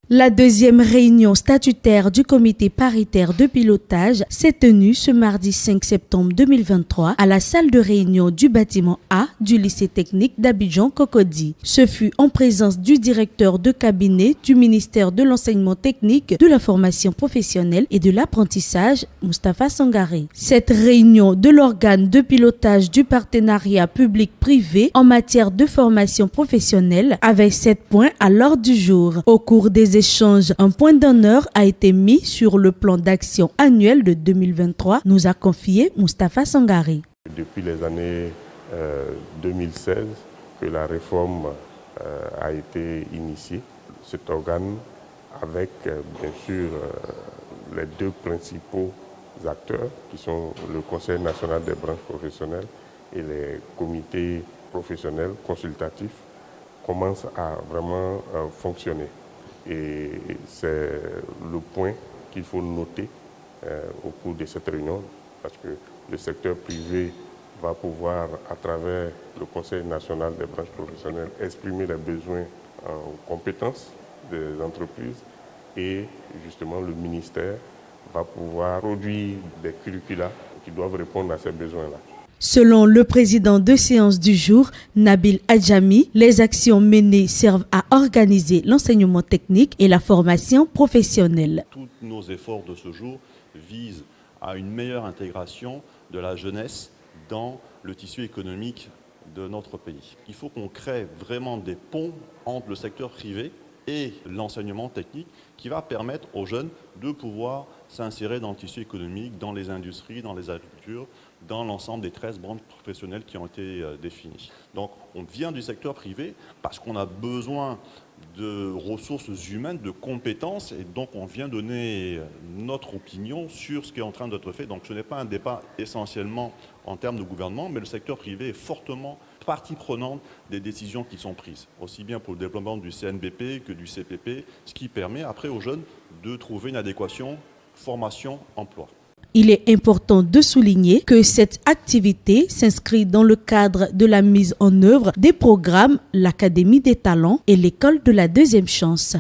La deuxième réunion statutaire du comité paritaire de pilotage s'est tenue ce mardi 5 septembre 2023 à la salle de réunion du bâtiment A du lycée technique d'Abidjan-Cocody. Ce fut en présence du directeur de cabinet du ministère de l'enseignement technique, de la formation professionnelle et de l'apprentissage, Moustapha Sangaré. Cette réunion de l'organe de pilotage du partenariat public-privé en matière de formation professionnelle avait 7 points à l'ordre du jour. Au cours des échanges, un point d'honneur a été mis sur le plan d'action annuel de 2023, nous a confié Moustapha Sangaré. Depuis les années 2016 que la réforme a été initiée, cet organe avec bien sûr les deux principaux acteurs qui sont le Conseil national des branches professionnelles et les comités professionnels consultatifs commence à vraiment fonctionner. Et c'est le point qu'il faut noter au cours de cette réunion, parce que le secteur privé va pouvoir, à travers le Conseil national des branches professionnelles, exprimer les besoins en compétences des entreprises et justement le ministère va pouvoir produire des curricula qui doivent répondre à ces besoins-là. Selon le président de séance du jour, Nabil Adjami, les actions menées servent à organiser l'enseignement technique et la formation professionnelle. Tous nos efforts de ce jour visent à une meilleure intégration de la jeunesse dans le tissu économique de notre pays. Il faut qu'on crée vraiment des ponts entre le secteur privé et l'enseignement technique qui va permettre aux jeunes de pouvoir s'insérer dans le tissu économique, dans les industries, dans les agricultures, dans l'ensemble des 13 branches professionnelles qui ont été définies. Donc on vient du secteur privé parce qu'on a besoin de ressources humaines, de compétences, et donc on vient donner notre opinion sur ce qui est en train d'être fait. Donc ce n'est pas un débat essentiellement en termes de gouvernement, mais le secteur privé est fortement partie prenante des décisions qui sont prises, aussi bien pour le développement du CNBP que du CPP, ce qui permet après aux jeunes de trouver une adéquation formation-emploi. Il est important de souligner que cette activité s'inscrit dans le cadre de la mise en œuvre des programmes l'Académie des talents et l'école de la deuxième chance.